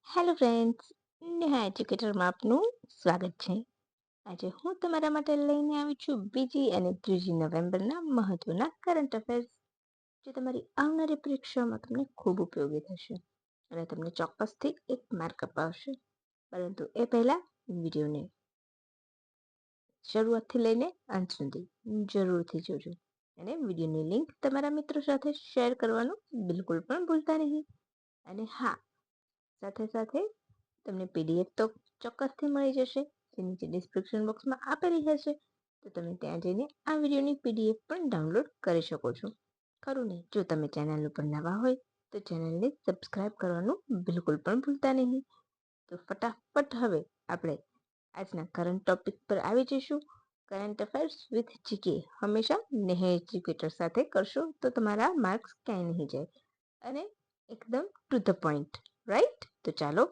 Hello friends, Neha એજ્યુકેટરમાં આપનું સ્વાગત છે. આજે હું તમારા માટે લઈને આવી છું બીજી અને ત્રીજી નવેમ્બરના મહત્વના કરંટ અફેર્સ, જે તમારી આવનારી પરીક્ષામાં તમને ખૂબ ઉપયોગી થશે અને તમને ચોક્કસથી એક માર્ક અપાવશે. પરંતુ એ પહેલાં વિડીયોને શરૂઆતથી લઈને અંત સુધી જરૂરથી જોજો અને વિડીયોની લિંક તમારા મિત્રો સાથે શેર કરવાનું બિલકુલ પણ ભૂલતા નહીં. અને હા, સાથે સાથે તમને પીડીએફ તો ચોક્કસથી મળી જશે, જે નીચે ડિસ્ક્રિપ્શન બોક્સમાં આપેલી હશે. તો તમે ત્યાં જઈને આ વિડીયોની પીડીએફ પણ ડાઉનલોડ કરી શકો છો. ખરું ને? જો તમે ચેનલ ઉપર નવા હોય તો ચેનલને સબસ્ક્રાઇબ કરવાનું બિલકુલ પણ ભૂલતા નહીં. તો ફટાફટ હવે આપણે આજના કરંટ ટોપિક પર આવી જઈશું. કરંટ અફેર્સ વિથ જીકે હંમેશા નેહા એજ્યુકેટર સાથે કરશો તો તમારા માર્ક્સ ક્યાંય નહીં જાય અને એકદમ ટુ ધ પોઈન્ટ, રાઈટ? તો ચાલો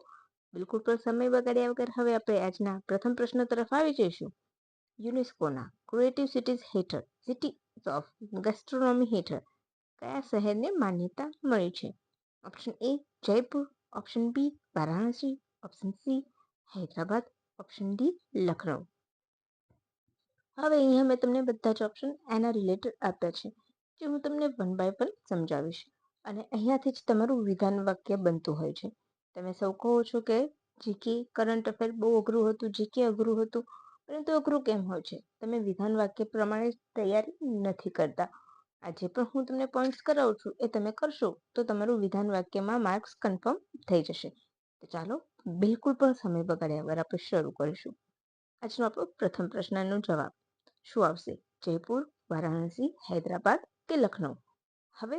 બિલકુલ પણ સમય બગાડ્યા વગર હવે આપણે આજના પ્રથમ પ્રશ્ન તરફ આવી જઈશું. યુનેસ્કોના ક્રિએટિવ સિટીઝ હેઠળ સિટી ઓફ ગેસ્ટ્રોનોમી હેઠળ કયા શહેરને માન્યતા મળી છે? Option A Jaipur, option B Varanasi, option C Hyderabad, option D Lucknow. હવે અહીંયા મેં તમને બધા જ ઓપ્શન એના રિલેટેડ આપ્યા છે, જે હું તમને વન બાય વન સમજાવીશ. અને અહીંયાથી જ તમારું વિધાન વાક્ય બનતું હોય છે. તમે સૌ કહો છો કે જીકે કરંટ અફેર બહુ અઘરું હતું, જીકે અઘરું હતું, પરંતુ અઘરું કેમ હોય છે? તમે વિધાન વાક્ય પ્રમાણે તૈયારી નથી કરતા. આજે પણ હું તમને પોઈન્ટ્સ કરાવું છું, એ તમે કરશો તો તમારું વિધાન વાક્યમાં માર્ક્સ કન્ફર્મ થઈ જશે. તો ચાલો બિલકુલ પણ સમય બગાડ્યા વગર આપણે શરૂ કરીશું. આજનો આપણો પ્રથમ પ્રશ્નનો જવાબ શું આવશે? જયપુર, વારાણસી, હૈદરાબાદ કે લખનઉ? હવે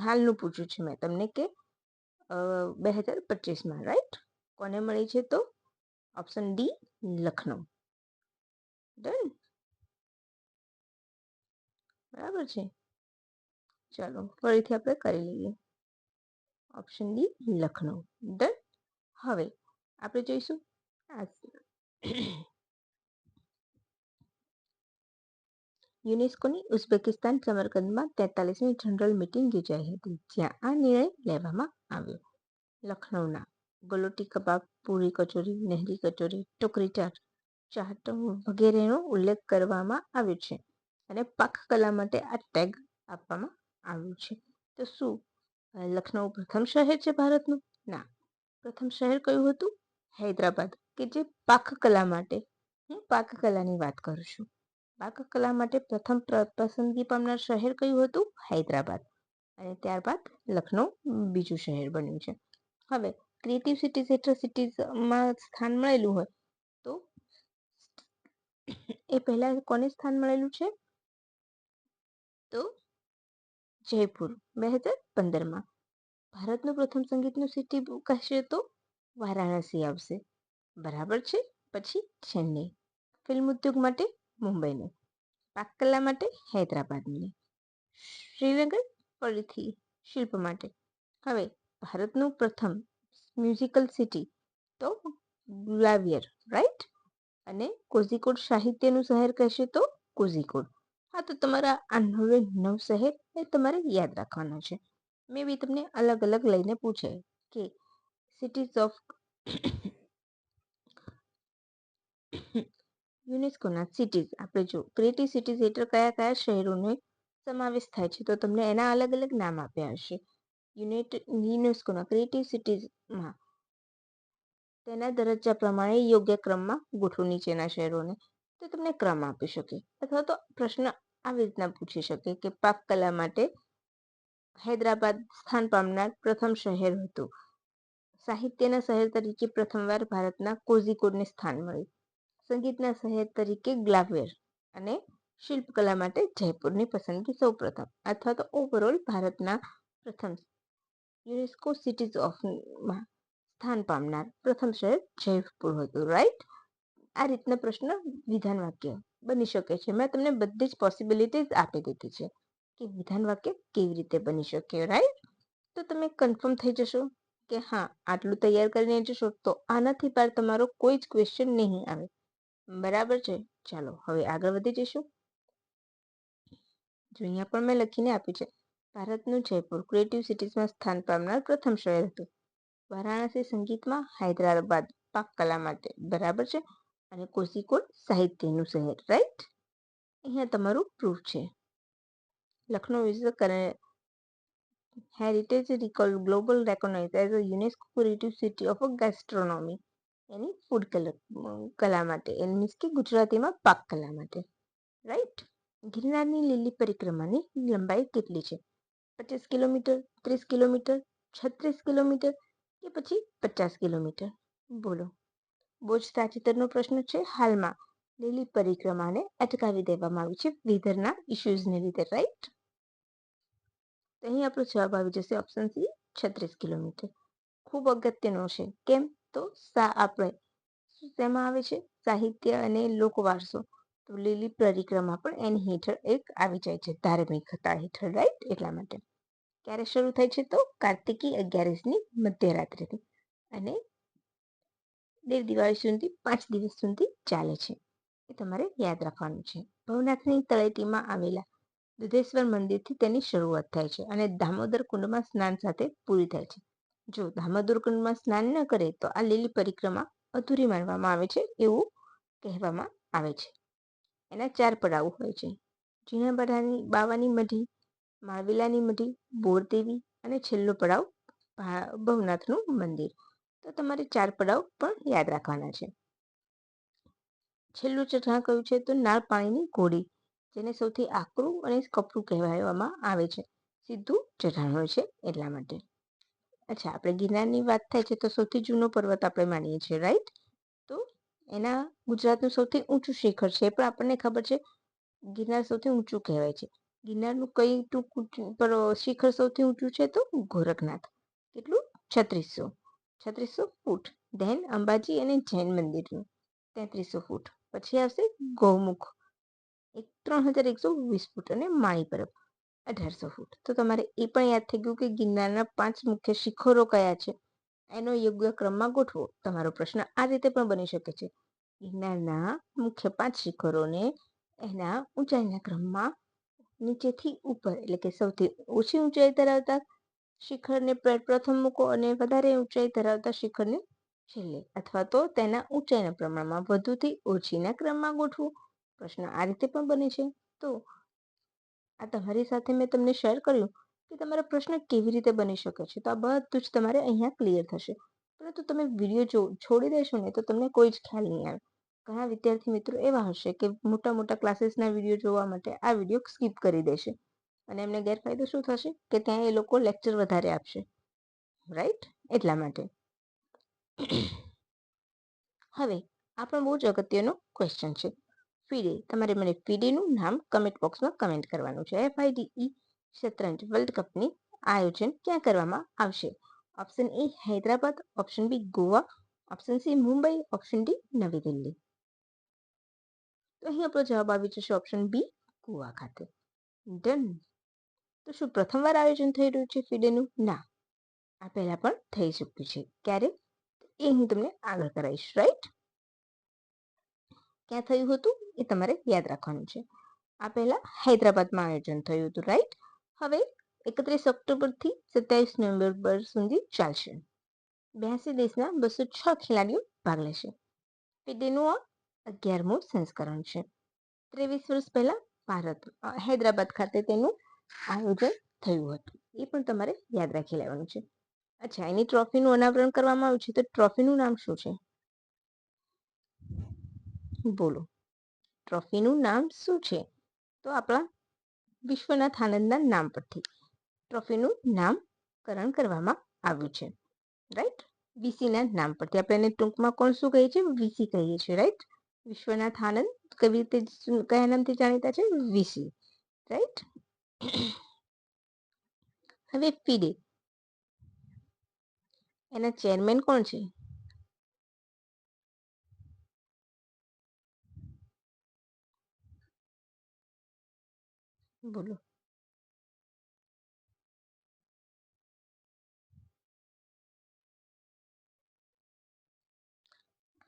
હાલનું પૂછ્યું છે મેં તમને કે 2025માં, રાઈટ? કોને મળી છે? તો ઓપ્શન ડી લખનઉ. ડન? બરાબર છે. ચાલો ફરીથી આપણે કરી લઈએ. Option D Lucknow. ડન? હવે આપણે જોઈશું યુનેસ્કોની ઉઝબેકિસ્તાન સમરકંદમાં 43મી જનરલ મીટિંગ યોજાઈ હતી, જ્યાં આ નિર્ણય લેવામાં આવ્યો. લખનઉના ગલોટી કબાબ, પૂરી કચોરી, નહેરી કચોરી, ટોકરી ચાટ વગેરેનો ઉલ્લેખ કરવામાં આવ્યો છે અને પાકકલા માટે આ ટેગ આપવામાં આવ્યું છે. તો શું લખનઉ પ્રથમ શહેર છે ભારતનું? ના. પ્રથમ શહેર કયું હતું? હૈદરાબાદ, કે જે પાકકલા માટે, હું પાકકલાની વાત કરું છું. પાકકલા માટે પ્રથમ પસંદગી પામનાર શહેર કયું હતું? હૈદરાબાદ. અને ત્યારબાદ લખનઉ બીજું શહેર બન્યું છે. હવે ક્રિએટિવ સિટીઝ હેઠળ સિટીઝમાં સ્થાન મળેલું હોય તો એ પહેલા કોને સ્થાન મળેલું છે? તો જયપુર 2015માં. ભારતનું પ્રથમ સંગીતનું સિટી કહેશે તો વારાણસી આવશે. બરાબર છે. પછી ચેન્નઈ, ફિલ્મ ઉદ્યોગ માટે મુંબઈનું, પાકકલા માટે હૈદરાબાદની, શ્રીનગર ફરીથી શિલ્પ માટે. હવે ભારતનું પ્રથમ મ્યુઝિકલ સિટી તો ગ્વાલિયર, રાઈટ? અને કોઝિકોડ સાહિત્યનું શહેર કહેશે તો કોઝિકોડ. હા, તો તમારા આ 9 શહેર એ તમારે યાદ રાખવાના છે. મે બી તમને અલગ અલગ લઈને પૂછે કે સિટીઝ ઓફ યુનેસ્કોના સિટીઝ, આપણે જો ક્રિએટિવ સિટીઝ હેઠળ કયા કયા શહેરોનો સમાવેશ થાય છે, તો તમને એના અલગ અલગ નામ આપ્યા હશે. યુનેસ્કોના ક્રિએટિવ સિટીઝમાં તેના દરજ્જા પ્રમાણે યોગ્ય ક્રમમાં ગોઠવો નીચેના શહેરોને. તો તમને ક્રમ આપી શકે, અથવા તો પ્રશ્ન આવી રીતના પૂછી શકે કે પાકકલા માટે હૈદરાબાદ સ્થાન પામનાર પ્રથમ શહેર હતું. સાહિત્યના શહેર તરીકે પ્રથમવાર ભારતના કોઝિકોડને સ્થાન મળ્યું. સંગીતના શહેર તરીકે ગ્વાલિયર અને શિલ્પકલા માટે જયપુરની પસંદગી સૌપ્રથમ, અથવા તો ઓવરઓલ ભારતના પ્રથમ યુનેસ્કો સિટીઝ ઓફમાં સ્થાન પામનાર પ્રથમ શહેર જયપુર હતું, રાઈટ? આ રીતના પ્રશ્ન વિધાન વાક્ય બની શકે છે. મેં તમને બધી જ પોસિબિલિટીઝ આપી દીધી છે કે વિધાન વાક્ય કેવી રીતે બની શકે, રાઈટ? તો તમે કન્ફર્મ થઈ જશો કે હા, આટલું તૈયાર કરીને જશો તો આનાથી પાર તમારો કોઈ જ ક્વેશ્ચન નહીં આવે. બરાબર છે. ચાલો હવે આગળ વધી જઈશું. જો અહીંયા પણ મેં લખીને આપ્યું છે, ભારતનું જયપુર ક્રિએટિવ સિટીઝમાં સ્થાન પામનાર પ્રથમ શહેર હતું. વારાણસી સંગીતમાં, હૈદરાબાદ પાક કલા માટે, બરાબર છે. અને કોઝિકોડ સાહિત્યનું શહેર, રાઈટ. અહીંયા તમારું પ્રૂફ છે. Lucknow is heritage recall global recognise as a UNESCO creative city of gastronomy, એની ફૂડ કલા માટે, એ મીન્સ કે ગુજરાતીમાં પાક કલા માટે, રાઈટ. ગિરનારની લીલી પરિક્રમાની લંબાઈ કેટલી છે? 25 કિલોમીટર, 30 કિલોમીટર, 36 કિલોમીટર કે પછી 50 કિલોમીટર? બોલો. બહુ જ તાજેતરનો પ્રશ્ન છે. હાલમાં લીલી પરિક્રમાને અટકાવી દેવામાં આવી છે વેધરના ઇશ્યુઝને લીધે, રાઈટ. તો અહીં આપણો જવાબ આવી જશે ઓપ્શન સી, 36 કિલોમીટર. ખૂબ અગત્યનો છે. કેમ? તો આપણે શેમાં આવે છે? સાહિત્ય અને લોકવારસો. તો લીલી પરિક્રમા પણ એની હેઠળ એક આવી જાય છે, ધાર્મિકતા હેઠળ, રાઈટ. એટલા માટે ક્યારે શરૂ થાય છે? તો કાર્તિકી 11ની મધ્યરાત્રિથી અને દિવાળી સુધી 5 દિવસ સુધી ચાલે છે. એ તમારે યાદ રાખવાનું છે. ભવનાથની તળેટીમાં આવેલા દુધેશ્વર મંદિરથી તેની શરૂઆત થાય છે અને દામોદર કુંડમાં સ્નાન સાથે પૂરી થાય છે. જો દામોદર કુંડમાં સ્નાન ન કરે તો આ લીલી પરિક્રમા અધૂરી માનવામાં આવે છે, એવું કહેવામાં આવે છે. એના 4 પડાવ હોય છે: જીણા બાવાની મઢી, માળવેલાની મઢી, બોરદેવી અને છેલ્લો પડાવ ભવનાથનું મંદિર. તો તમારે 4 પડાવ પણ યાદ રાખવાના છે. છેલ્લું ચઢાણ કયું છે? તો નાળ પાણીની ઘોડી, જેને સૌથી આકરું અને કપરું કહેવામાં આવે છે. સીધું ચઢાણ હોય છે એટલા માટે. અચ્છા, આપણે ગિરનારની વાત થાય છે તો સૌથી જૂનો પર્વત આપણે માનીએ છીએ, રાઈટ. તો એના ગુજરાતનું સૌથી ઊંચું શિખર છે, પણ આપણને ખબર છે ગિરનાર સૌથી ઊંચું કહેવાય છે. ગિરનારનું કઈ શિખર સૌથી ઊંચું છે? તો ગોરખનાથ. કેટલું? 3600 ફૂટ. ધેન અંબાજી અને જૈન મંદિરનું 3300 ફૂટ. પછી આવશે ગૌમુખ 3120 ફૂટ અને માણી પર્વત 1800 ફૂટ. તો તમારે એ પણ યાદ થઈ ગયું કે ગિરનારના 5 મુખ્ય શિખરો કયા છે, એનો યોગ્ય ક્રમમાં ગોઠવો. તમારો પ્રશ્ન આ રીતે પણ બની શકે છે: ગિરનારના મુખ્ય 5 શિખરોને એના ઊંચાઈના ક્રમમાં નીચેથી ઉપર, એટલે કે સૌથી ઓછી ઊંચાઈ ધરાવતા શિખરને પ્રથમ મૂકો અને વધારે ઊંચાઈ ધરાવતા શિખરને છેલ્લે, અથવા તો તેના ઊંચાઈના પ્રમાણમાં વધુથી ઓછીના ક્રમમાં ગોઠવો. પ્રશ્ન આ રીતે પણ બને છે. તો આ તમારી સાથે મેં તમને શેર કર્યું કે તમારો પ્રશ્ન કેવી રીતે બની શકે છે. તો આ બધું જ તમારે અહીંયા ક્લિયર થશે. પરંતુ તમે વિડીયો છોડી દેશો ને તો તમને કોઈ જ ખ્યાલ નહીં આવે. ઘણા વિદ્યાર્થી મિત્રો એવા હશે કે મોટા ક્લાસીસના વિડીયો જોવા માટે આ વિડીયો સ્કીપ કરી દેશે અને એમને ગેરફાયદો શું થશે કે ત્યાં એ લોકો લેક્ચર વધારે આપશે, રાઈટ. એટલા માટે હવે આ પણ બહુ જ અગત્યનો ક્વેશ્ચન છે. ફીડે. તમારે મને ફીડેનું નામ કમેન્ટ બોક્સમાં કમેન્ટ કરવાનું છે. FIDE શતરંજ વર્લ્ડ કપની આયોજન ક્યાં કરવામાં આવશે? Option A Hyderabad, option B Goa, option C Mumbai, option D Navi Delhi. તો અહીં આપણો જવાબ આવી જશે ઓપ્શન બી, ગોવા ખાતે. ડન. તો શું પ્રથમવાર આયોજન થઈ રહ્યું છે ફીડેનું? ના, આ પહેલા પણ થઈ ચૂક્યું છે. ક્યારે? એ હું તમને આગળ કરાવીશ, રાઈટ. ક્યાં થયું હતું એ તમારે યાદ રાખવાનું છે. આ પહેલા હૈદરાબાદમાં આયોજન થયું હતું, રાઈટ. હવે 31 ઓક્ટોબરથી 27 નવેમ્બર સુધી ચાલશે. 82 દેશના 206 ખેલાડીઓ ભાગ લેશે. ફીડેનું આ 11મું સંસ્કરણ છે. 23 વર્ષ પહેલા હૈદરાબાદ ખાતે તેનું આયોજન થયું હતું. એ પણ તમારે યાદ રાખી લેવાનું છે. અચ્છા, એની ટ્રોફીનું અનાવરણ કરવામાં આવ્યું છે. તો ટ્રોફીનું નામ શું છે? બોલો, ટ્રોફીનું નામ શું છે? તો આપણા વિશ્વનાથ આનંદના નામ પરથી ટ્રોફીનું નામકરણ કરવામાં આવ્યું છે, રાઈટ. વીસીના નામ પરથી. આપણે એને ટૂંકમાં કોણ શું કહીએ છીએ? વીસી કહીએ છીએ, રાઈટ. વિશ્વનાથ આનંદ કઈ રીતે, કયા નામથી જાણીતા છે? VC, right. હવે ફીડે એના ચેરમેન કોણ છે? બોલો.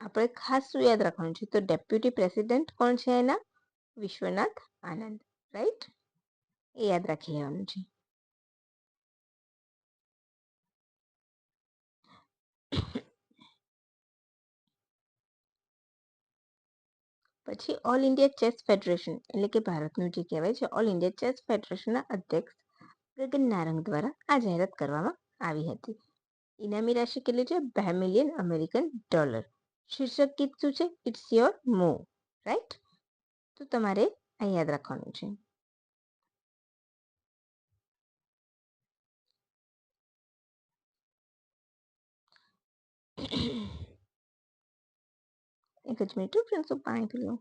આપણે ખાસ શું યાદ રાખવાનું છે? તો ડેપ્યુટી પ્રેસિડેન્ટ કોણ છે એના? વિશ્વનાથ આનંદ, રાઈટ. એ યાદ રાખી લેવાનું છે. પછી ઓલ ઇન્ડિયા ચેસ ફેડરેશન એટલે કે ભારતનું જે કહેવાય છે ઓલ ઇન્ડિયા ચેસ ફેડરેશનના અધ્યક્ષ ગગન નારંગ દ્વારા આ જાહેરાત કરવામાં આવી હતી. ઇનામી રાશિ કેટલી છે? $2 મિલિયન અમેરિકન ડોલર. શીર્ષક ગીત શું છે? It's your move. રાઈટ? તો તમારે આ યાદ રાખવાનું છે. એક જ મિનિટ ફ્રેન્ડ્સ, હું પાણી પી લઉં.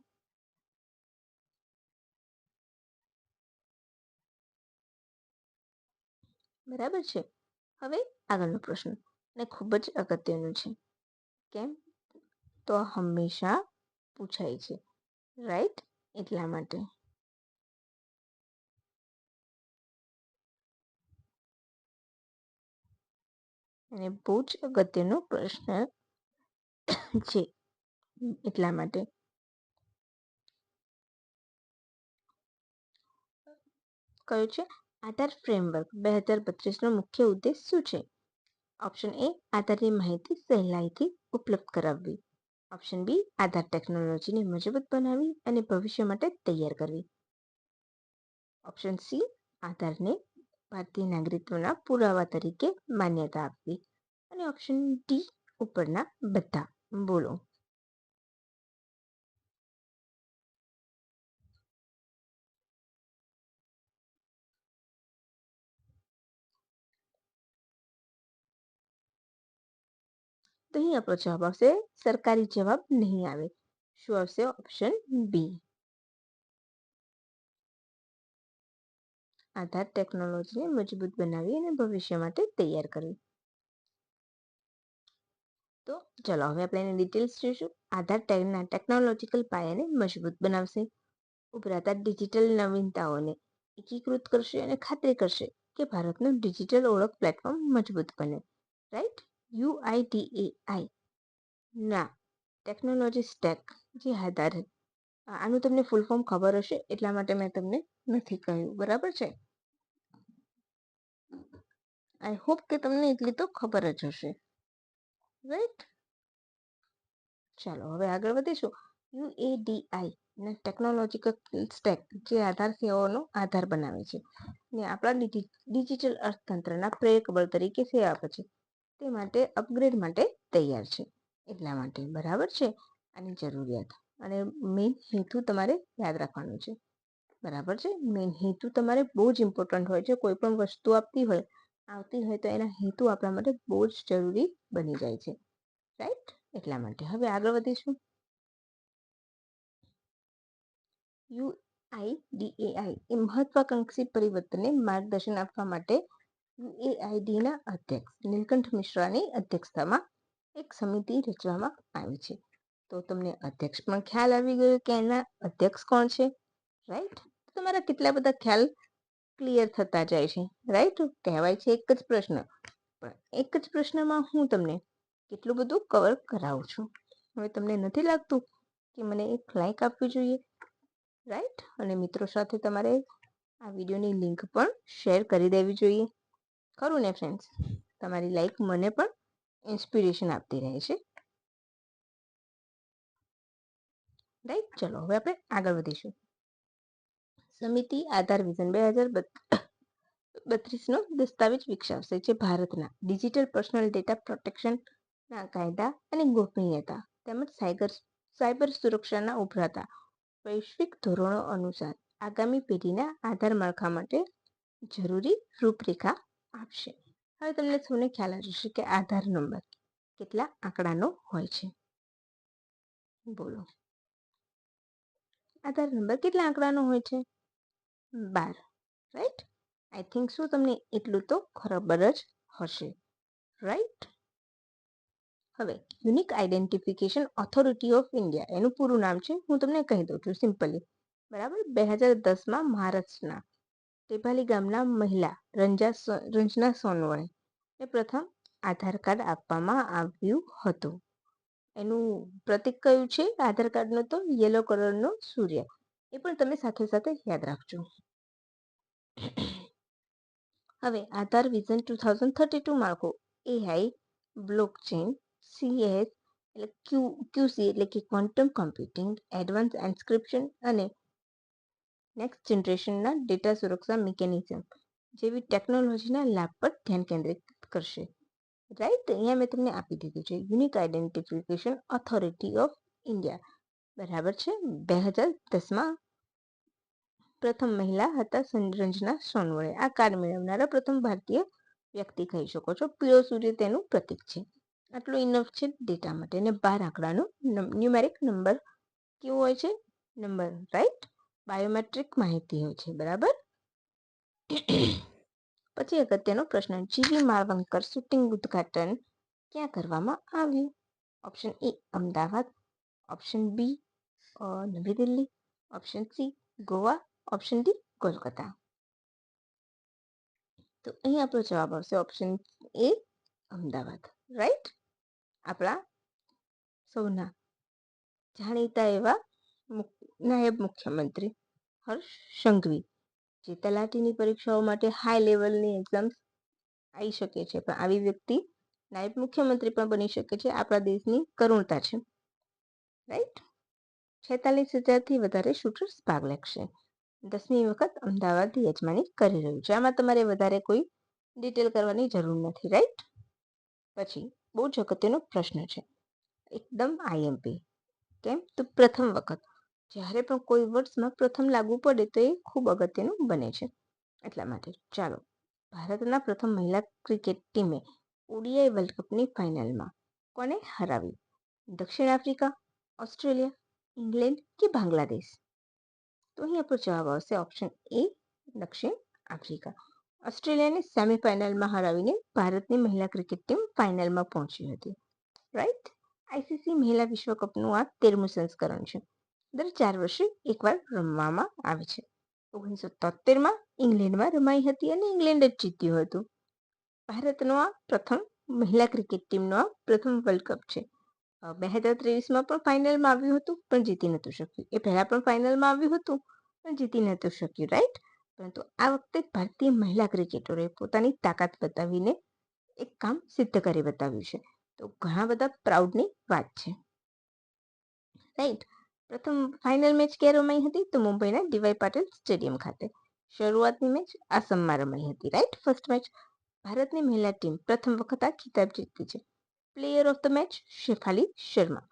બરાબર છે. હવે આગળનો પ્રશ્ન અને ખૂબ જ અગત્યનું છે. કેમ? તો હંમેશા પૂછાય છે. રાઈટ? એટલા માટે. અને બહુ જ અગત્યનો પ્રશ્ન છે એટલા માટે. કયો છે? આધાર ફ્રેમવર્ક 2032નો મુખ્ય ઉદ્દેશ શું છે? ઓપ્શન એ, આધારની માહિતી સહેલાઈથી ઉપલબ્ધ કરાવવી. ઓપ્શન બી, આધાર ટેકનોલોજીને મજબૂત બનાવવી અને ભવિષ્ય માટે તૈયાર કરવી. ઓપ્શન સી, આધારને ભારતીય નાગરિકત્વના પુરાવા તરીકે માન્યતા આપવી. અને ઓપ્શન ડી, ઉપરના બધા. બોલો. તો અહીં આપણો જવાબ આવશે સરકારી જવાબ નહીં આવે. શું આવશે? Option B. આધાર ટેકનોલોજીને મજબૂત બનાવી અને ભવિષ્ય માટે તૈયાર કરવી. તો ચલો હવે આપણે એની ડિટેલ્સ જોઈશું. આધાર ટેકનોલોજીકલ પાયાને મજબૂત બનાવશે, ઉભરાતા ડિજિટલ નવીનતાઓને એકીકૃત કરશે અને ખાતરી કરશે કે ભારતનું ડિજિટલ ઓળખ પ્લેટફોર્મ મજબૂત બને. રાઈટ? UIDAI ના ટેકનોલોજી સ્ટેક જે આધાર, આનું તમને ફૂલ ફોર્મ ખબર હશે એટલા માટે મેં તમને નથી કહ્યું. બરાબર છે? આઈ હોપ કે તમને એટલી તો ખબર જ હશે. રાઈટ? ચાલો હવે આગળ વધીશું. UADI ના ટેકનોલોજીકલ સ્ટેક જે આધાર સેવાઓનો આધાર બનાવે છે ને આપણા ડિજિટલ અર્થતંત્રના પ્રેરક બળ તરીકે સેવા આપે છે. તે માટે અપગ્રેડ માટે તૈયાર છે. એટલા માટે. બરાબર છે? આની જરૂરિયાત અને મેઇન હેતુ તમારે યાદ રાખવાનું છે. બરાબર છે? મેઇન હેતુ તમારે બહુ જ ઇમ્પોર્ટન્ટ હોય છે. કોઈ પણ વસ્તુ આવતી હોય તો એના હેતુ આપણા માટે બહુ જ જરૂરી બની જાય છે. રાઈટ? એટલા માટે. હવે આગળ વધીશું. UIDAI એ મહત્વાકાંક્ષી પરિવર્તનને માર્ગદર્શન આપવા માટે UAIDના અધ્યક્ષ નીલકંઠ મિશ્રાની અધ્યક્ષતામાં એક સમિતિ રચવામાં આવી છે. તો તમને અધ્યક્ષ પણ ખ્યાલ આવી ગયો કે એના અધ્યક્ષ કોણ છે. રાઈટ? તમારા કેટલા બધા ખ્યાલ ક્લિયર થતા જાય છે. રાઈટ? કહેવાય છે એક જ પ્રશ્ન, પણ એક જ પ્રશ્નમાં હું તમને કેટલું બધું કવર કરાવું છું. હવે તમને નથી લાગતું કે મને એક લાઈક આપવી જોઈએ? રાઈટ? અને મિત્રો સાથે તમારે આ વિડીયોની લિંક પણ શેર કરી દેવી જોઈએ. ખરું ને ફ્રેન્ડ્સ? તમારી લાઈક મને પણ ઇન્સ્પિરેશન આપતી રહે છે. રાઈટ? ચલો હવે આપણે આગળ વધીશું. સમિતિ આધાર વિઝન 2032નો દસ્તાવેજ વિકસાવશે જે ભારતના ડિજિટલ પર્સનલ ડેટા પ્રોટેક્શનના કાયદા અને ગોપનીયતા તેમજ સાયબર સુરક્ષાના ઉભરાતા વૈશ્વિક ધોરણો અનુસાર આગામી પેઢીના આધાર માળખા માટે જરૂરી રૂપરેખા આપશે. હવે તમને સૌને ખ્યાલ આવી જશે કે આધાર નંબર કેટલા આંકડાનો હોય છે. બોલો. આધાર નંબર કેટલા આંકડાનો હોય છે? 12. રાઈટ? આઈ થિંક શું તમને એટલું તો ખબર જ હશે. રાઈટ? હવે unique identification authority of India એનું પૂરું નામ છે. હું તમને કહી દઉં છું સિમ્પલી. બરાબર? 2010માં મહારાષ્ટ્રના ટેભાલી ગામના મહિલા રંજના સોનવણે પ્રથમ આધાર કાર્ડ આપવામાં આવ્યું હતું. એનું પ્રતીક કયું છે આધાર કાર્ડનું? તો યલો કલરનો સૂર્ય. એ પણ તમે સાથે સાથે યાદ રાખજો. હવે આધાર વિઝન 2032 માળખું AI બ્લોકચેન CS એટલે ક્યુસી એટલે કે ક્વોન્ટમ કમ્પ્યુટિંગ, એડવાન્સ એન્ક્રિપ્શન અને નેક્સ્ટ જનરેશનના ડેટા સુરક્ષા મિકેનિઝમ જેવી ટેકનોલોજીના લાભ પર ધ્યાન કેન્દ્રિત કરશે. રાઈટ, અહીંયા મેં તમને આપી દીધું છે unique identification authority of India. બરાબર છે. 2010માં પ્રથમ મહિલા હતા રંજના સોનવણે. આ કાર્ડ મેળવનારા પ્રથમ ભારતીય વ્યક્તિ કહી શકો છો. પીળો સૂર્ય તેનું પ્રતીક છે. આટલું ઇનફ છે ડેટા માટે. અને 12 આંકડાનું ન્યુમેરિક નંબર કેવું હોય છે? Number, right. બાયોમેટ્રિક માહિતી હોય છે. બરાબર. પછી અગત્યનો પ્રશ્ન, જીવી માળવંકર શૂટિંગ ઉદ્ઘાટન ક્યાં કરવામાં આવ્યું? Option A Ahmedabad, option B New Delhi, option C Goa, option D Kolkata. તો અહીં આપણો જવાબ આવશે ઓપ્શન એ અમદાવાદ. રાઈટ. આપણા સૌના જાણીતા એવા નાયબ મુખ્યમંત્રી હર્ષ સંઘવી, જે તલાટીની પરીક્ષાઓ માટે હાઈ લેવલની એક્ઝામ્સ આવી શકે છે, પણ આવી વ્યક્તિ નાયબ મુખ્યમંત્રી પણ બની શકે છે. આપણા દેશની કરુણતા છે. રાઈટ. 46,000થી વધારે શૂટર્સ ભાગ લેશે. 10મી વખત અમદાવાદ યજમાની કરી રહ્યું છે. આમાં તમારે વધારે કોઈ ડિટેલ કરવાની જરૂર નથી. રાઈટ. પછી બહુ જ અગત્યનો પ્રશ્ન છે, એકદમ આઈએમપી. કેમ? તો પ્રથમ વખત જ્યારે પણ કોઈ વર્ષમાં પ્રથમ લાગુ પડે તો એ ખૂબ અગત્યનું બને છે. એટલા માટે ચાલો, ભારતના પ્રથમ મહિલા ક્રિકેટ ટીમે ઓડીઆઈ વર્લ્ડ કપની ફાઇનલમાં કોને હરાવી? દક્ષિણ આફ્રિકા, ઓસ્ટ્રેલિયા, ઇંગ્લેન્ડ કે બાંગ્લાદેશ? તો અહીં આપણો જવાબ આવશે ઓપ્શન એ દક્ષિણ આફ્રિકા. ઓસ્ટ્રેલિયાને સેમીફાઇનલમાં હરાવીને ભારતની મહિલા ક્રિકેટ ટીમ ફાઇનલમાં પહોંચી હતી. રાઈટ. આઈસીસી મહિલા વિશ્વકપનું આ 13મું સંસ્કરણ છે. દર 4 વર્ષે એકવાર રમવામાં આવે છે. 1973માં ઇંગ્લેન્ડમાં રમાઈ હતી અને ઇંગ્લેન્ડ જ જીત્યું હતું. ભારતનો આ પ્રથમ મહિલા ક્રિકેટ ટીમનો આ પ્રથમ વર્લ્ડ કપ છે. 2023માં પણ ફાઇનલમાં આવ્યું હતું, પણ જીતી નહોતું શક્યું. એ પહેલા પણ ફાઇનલમાં આવ્યું હતું, પણ જીતી નહોતું શક્યું. રાઈટ. પરંતુ આ વખતે ભારતીય મહિલા ક્રિકેટરોએ પોતાની તાકાત બતાવીને એક કામ સિદ્ધ કરી બતાવ્યું છે. તો ઘણા બધા પ્રાઉડની વાત છે. રાઈટ. પ્રથમ ફાઇનલ મેચ ક્યારે રમાઈ હતી? તો મુંબઈના ડીવાય પાટીલ સ્ટેડિયમ ખાતે. શરૂઆતની મેચ આસામમાં રમાઈ હતી. રાઈટ. ફર્સ્ટ મેચ ભારતની મહિલા ટીમ પ્રથમ વખત આ ખિતાબ જીતી છે. Player of the match Shefali Sharma.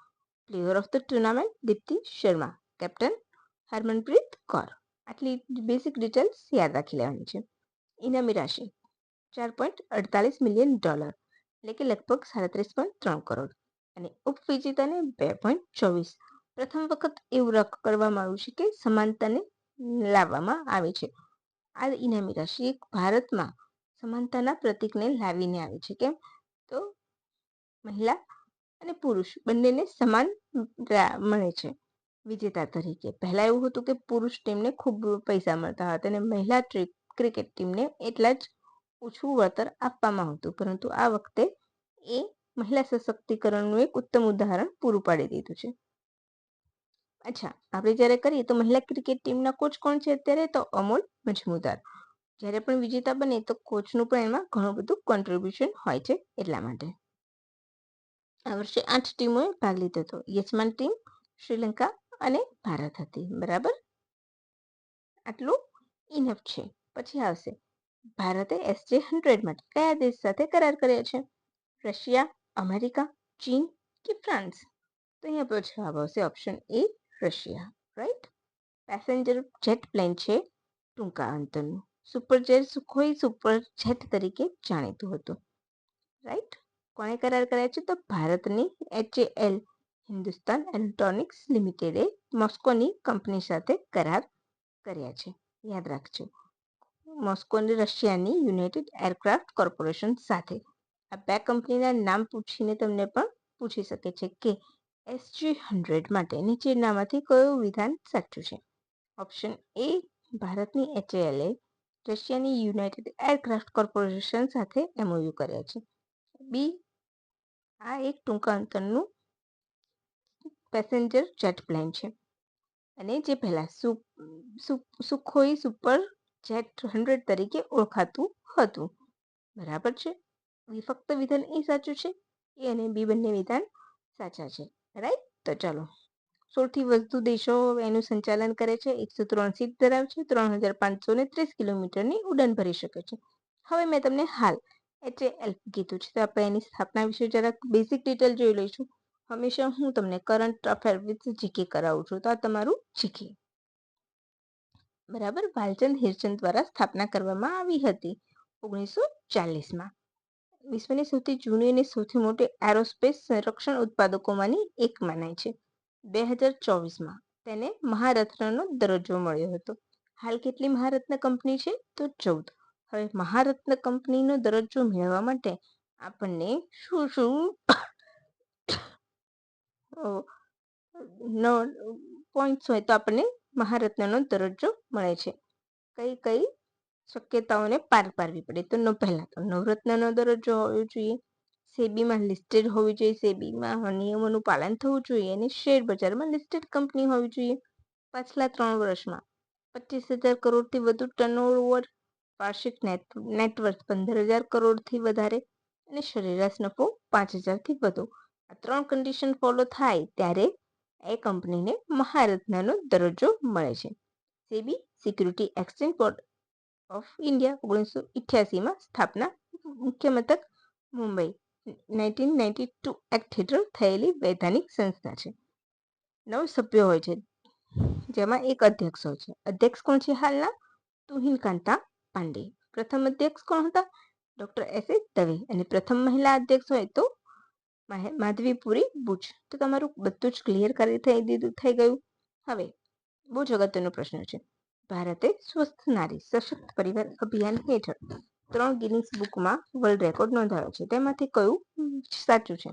Player of the tournament Deepti Sharma. Captain Harmanpreet Kaur. આટલી બેસિક ડિટેલ્સ યાદ રાખી લેવાની છે. ઇનામી રાશિ $4.48 મિલિયન, એટલે કે લગભગ 37.3 કરોડ. અને ઉપવિજેતાને 2.24. પ્રથમ વખત એવું કરવામાં આવ્યું છે કે સમાનતાને લાવવામાં આવે છે. આ ઇનામી રાશિ ભારતમાં સમાનતાના પ્રતીકને લાવીને આવે છે. કેમ? તો મહિલા અને પુરુષ બંનેને સમાન મળે છે વિજેતા તરીકે. પહેલા એવું હતું કે પુરુષ ટીમને ખૂબ પૈસા મળતા હતા અને મહિલા ક્રિકેટ ટીમને એટલા જ ઓછું વળતર આપવામાં આવતું, પરંતુ આ વખતે એ મહિલા સશક્તિકરણનું એક ઉત્તમ ઉદાહરણ પૂરું પાડી દીધું છે. અચ્છા, આપણે જ્યારે કરીએ તો મહિલા ક્રિકેટ ટીમના કોચ કોણ છે અત્યારે? તો અમોલ મજમુદાર. જ્યારે પણ વિજેતા બને તો કોચનું પણ એમાં ઘણું બધું કોન્ટ્રીબ્યુશન હોય છે. એટલા માટે આ વર્ષે 8 ટીમોએ ભાગ લીધો હતો. યજમાન ટીમ શ્રીલંકા અને ભારત હતી. બરાબર. આટલું ઇનફ છે. પછી આવશે ભારતે SJ100 માટે કયા દેશ સાથે કરાર કર્યા છે? રશિયા, અમેરિકા, ચીન કે ફ્રાન્સ? તો અહીંયા આપણો જવાબ આવશે ઓપ્શન એ Russia. Right. Passenger jet plane છે ટૂંકા અંતરનું. સુપરજેટ સુખોઈ સુપરજેટ તરીકે જાણીતું હતું. રાઈટ. કોણે કરાર કર્યા છે? તો ભારતની HAL હિન્દુસ્તાન એરોનોટિક્સ લિમિટેડે મોસ્કોની કંપની સાથે કરાર કર્યા છે. યાદ રાખજો. મોસ્કોની રશિયાની યુનાઇટેડ એરક્રાફ્ટ કોર્પોરેશન સાથે. આ બે કંપનીના નામ પૂછીને તમને પણ પૂછી શકે છે કે SG100 માટે નીચેનામાંથી કયું વિધાન સાચું છે? ઓપ્શન એ ભારતની HAL એ રશિયાની યુનાઇટેડ એરક્રાફ્ટ કોર્પોરેશન સાથે MOU કર્યા છે. બી આ એક ટૂંકા અંતરનું પેસેન્જર જેટ પ્લેન છે અને જે પહેલા સુખોઈ સુપર જેટ 100 તરીકે ઓળખાતું હતું. બરાબર છે. ફક્ત વિધાન એ સાચું છે. એ અને બી બંને વિધાન સાચા છે, રાઈટ. તો ચાલો, સૌથી વધુ દેશો એનું સંચાલન કરે છે. 103 સીટ ધરાવે છે. 3530 કિલોમીટરની ઉડાન ભરી શકે છે. હવે મેં તમને હાલ HAL કીધું છે, તો આપણે એની સ્થાપના વિશે જરાક બેઝિક ડિટેલ જોઈ લઈશું. હંમેશા હું તમને કરંટ અફેર વિથ જીકે કરાવું છું, તો આ તમારું જીકે. બરાબર. ભાલચંદ હિરચંદ દ્વારા સ્થાપના કરવામાં આવી હતી 1940માં. વિશ્વની સૌથી જૂની અને સૌથી મોટી એરોસ્પેસ સંરક્ષણ ઉત્પાદકોમાંની એક મનાય છે. 2024માં તેને મહારત્નનો દરજ્જો મળ્યો હતો. હાલ કેટલી મહારત્ન કંપની છે? તો 14. હવે મહારત્ન કંપનીનો દરજ્જો મેળવવા માટે આપણને શું શું પોઈન્ટ્સ હોય તો આપણને મહારત્નનો દરજ્જો મળે છે. કઈ કઈ શક્યતાઓને પાર પાડવી પડે? તો પહેલા તો નવરત્નનો દરજ્જો હોવો જોઈએ, સેબીમાં લિસ્ટેડ હોવી જોઈએ, સેબીમાં નિયમોનું પાલન થવું જોઈએ, અને શેર બજારમાં લિસ્ટેડ કંપની હોવી જોઈએ. પાછલા 3 વર્ષમાં 25,000 કરોડથી વધુ ટર્નઓવર, વાર્ષિક નેટવર્થ 15,000 કરોડથી વધારે, અને સરેરાશ નફો 5,000થી વધુ. આ 3 કન્ડિશન ફોલો થાય ત્યારે એ કંપનીને મહારત્નનો દરજ્જો મળે છે. SEBI security exchange board of India 1988માં સ્થાપના, મુખ્ય મથક મુંબઈ, 1992 એક્ટ હેઠળ થયેલી વૈધાનિક સંસ્થા છે. 9 સભ્યો હોય છે, જેમાં એક અધ્યક્ષ હોય છે. અધ્યક્ષ કોણ છે હાલના? તુહિન કાંતા પાંડે. પ્રથમ અધ્યક્ષ કોણ હતા? Doctor S. A. દવે. અને પ્રથમ મહિલા અધ્યક્ષ હોય તો માધવીપુરી બુચ. તો તમારું બધું જ ક્લિયર થઈ ગયું. હવે બહુ જ અગત્યનો પ્રશ્ન છે. ભારતે સ્વસ્થ નારી સશક્ત પરિવાર અભિયાન હેઠળ 3 ગિનિસ બુકમાં વર્લ્ડ રેકોર્ડ નોંધાયો છે. તેમાંથી કયું સાચું છે?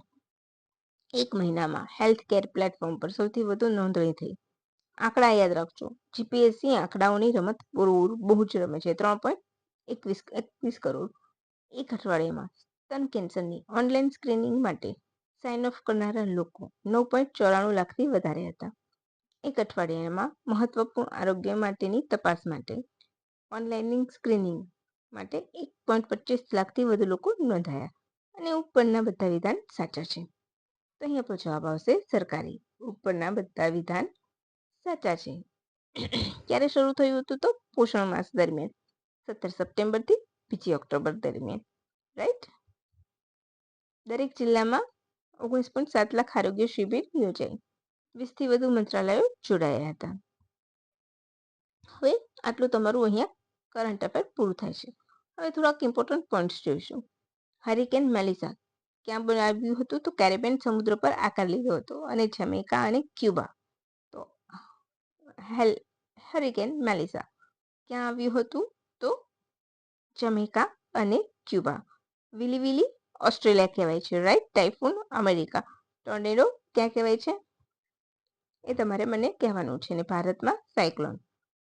એક મહિનામાં હેલ્થ કેર પ્લેટફોર્મ પર સૌથી વધુ નોંધણી થઈ. આંકડા યાદ રાખજો. જીપીએસસી આંકડાઓની રમત બહુ જ રમે છે. 3.21 કરોડ. એક અઠવાડિયામાં સ્તન કેન્સરની ઓનલાઈન સ્ક્રીનિંગ માટે સાઇન ઓફ કરનારા લોકો 9.94 લાખથી વધારે હતા. એક અઠવાડિયામાં મહત્વપૂર્ણ આરોગ્ય માટેની તપાસ માટે ઓનલાઈન સ્ક્રીનિંગ માટે 1.25 લાખથી વધુ લોકો નોંધાયા. અને ઉપરના બધા વિધાન સાચા છે. તો અહીં આપણો જવાબ આવશે સરકારી. ઉપરના બધા વિધાન સાચા છે. ક્યારે શરૂ થયું હતું? તો પોષણ માસ દરમિયાન 17 સપ્ટેમ્બરથી 2 ઓક્ટોબર દરમિયાન. રાઈટ. દરેક જિલ્લામાં 19.7 લાખ આરોગ્ય શિબિર યોજાઈ. 20થી વધુ મંત્રાલયો જોડાયા હતા. હવે આટલું તમારું અહીંયા કરંટ અફેર પૂરું થાય છે. હવે થોડાક ઇમ્પોર્ટન્ટ પોઈન્ટ્સ જોઈશું. હરિકેન મેલિસા ક્યાં બનાવ્યું હતું? તો કેરેબિયન સમુદ્ર પર આકાર લીધો હતો, અને જમૈકા અને ક્યુબા. તો હરિકેન મેલિસા ક્યાં આવ્યું હતું? તો જમૈકા અને ક્યુબા. વિલી ઓસ્ટ્રેલિયા કહેવાય છે, રાઈટ. Typhoon America. ટોર્નેડો ક્યાં કહેવાય છે? એ તમારે મને કહેવાનું છે. ને ભારતમાં સાયક્લોન,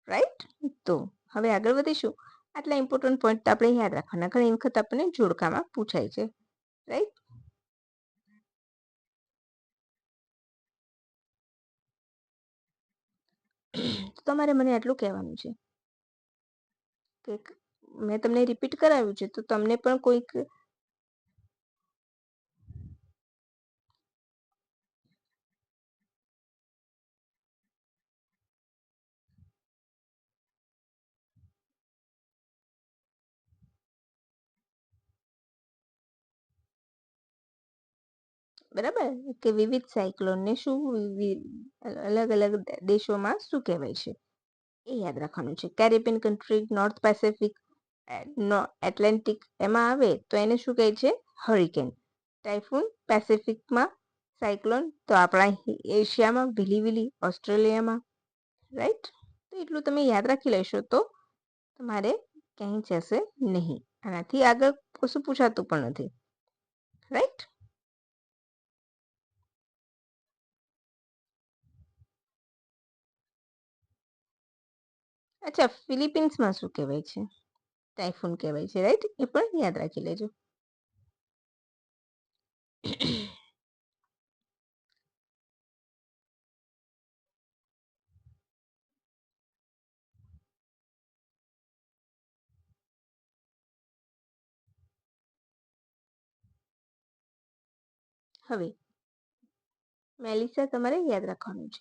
રાઈટ. તો હવે આગળ વધીશું. આટલા ઇમ્પોર્ટન્ટ પોઈન્ટ આપણે યાદ રાખવાના. ઘણી વખત આપણને જોડકામાં પૂછાય છે, રાઈટ. તો તમારે મને આટલું કહેવાનું છે કે મેં તમને રિપીટ કરાવ્યું છે, તો તમને પણ કોઈક બરાબર કે વિવિધ સાયક્લોનને શું અલગ અલગ દેશોમાં શું કહેવાય છે એ યાદ રાખવાનું છે. Caribbean country, north Pacific, Atlantic એમાં આવે તો એને શું કહે છે? હરિકેન. ટાઇફૂન પેસિફિકમાં, સાયક્લોન તો આપણા એશિયામાં, વિલી ઓસ્ટ્રેલિયામાં, રાઈટ. તો એટલું તમે યાદ રાખી લેશો તો તમારે ક્યાંય જશે નહીં. આનાથી આગળ કશું પૂછાતું પણ નથી, રાઈટ. અચ્છા, ફિલિપિન્સમાં શું કહેવાય છે? ટાઇફૂન કહેવાય છે, રાઈટ. એ પણ યાદ રાખી લેજો. હવે મેલિસા તમારે યાદ રાખવાનું છે.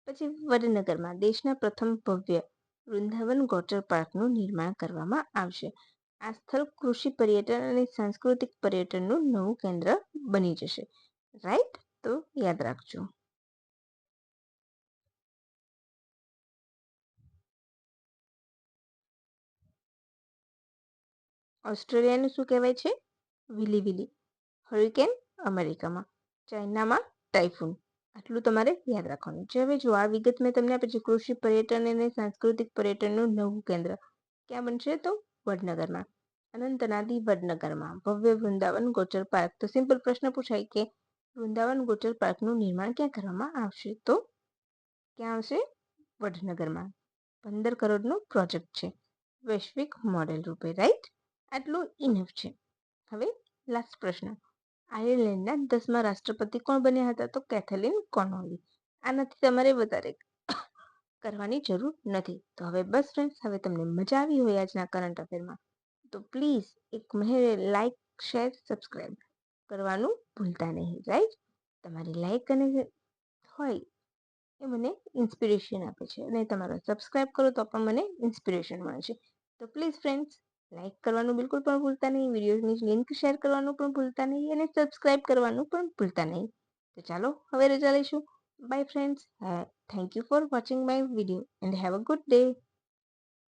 પછી વડનગરમાં દેશના પ્રથમ ભવ્ય વૃંદાવન વોટર પાર્કનું નિર્માણ કરવામાં આવશે. આ સ્થળ કૃષિ પર્યટન અને સાંસ્કૃતિક પર્યટનનું નવું કેન્દ્ર બની જશે. રાઈટ? તો યાદ રાખજો. ઓસ્ટ્રેલિયાનું શું કહેવાય છે? વિલી. હરિકેન અમેરિકામાં. ચાઇનામાં ટાઇફૂન. આટલું તમારે યાદ રાખવાનું છે. હવે જો આ વિગત મેં તમને આપી છે. કૃષિ પર્યટન અને સાંસ્કૃતિક પર્યટનનું નવું કેન્દ્ર ક્યાં બનશે? તો વડનગરમાં. અનંતનાદી વડનગરમાં ભવ્ય વૃંદાવન ગોચર પાર્ક. તો સિમ્પલ પ્રશ્ન પૂછાય કે વૃંદાવન ગોચર પાર્કનું નિર્માણ ક્યાં કરવામાં આવશે? તો ક્યાં આવશે? વડનગરમાં. 15 કરોડનો પ્રોજેક્ટ છે. વૈશ્વિક મોડેલ રૂપે. રાઈટ? આટલું ઇનફ છે. હવે લાસ્ટ પ્રશ્ન. આયર્લેન્ડના 10મા રાષ્ટ્રપતિ કોણ બન્યા હતા? તો કેથલિન કોનોલી. આનાથી તમારે વધારે કરવાની જરૂર નથી. તો હવે બસ ફ્રેન્ડ્સ, હવે તમને મજા આવી હોય આજના કરંટ અફેરમાં, તો પ્લીઝ એક લાઈક, શેર, સબસ્ક્રાઈબ કરવાનું ભૂલતા નહીં. રાઈટ? તમારી લાઈક અને હોય એ મને ઇન્સ્પિરેશન આપે છે, અને તમારો સબસ્ક્રાઈબ કરો તો પણ મને ઇન્સ્પિરેશન મળે છે. તો પ્લીઝ ફ્રેન્ડ્સ, લાઈક કરવાનું બિલકુલ પણ ભૂલતા નહીં, વિડીયોની લિંક શેર કરવાનું પણ ભૂલતા નહીં, અને સબસ્ક્રાઈબ કરવાનું પણ ભૂલતા નહીં. તો ચાલો હવે રજા લઈશું. By friends. Thank you for watching my video and have a good day.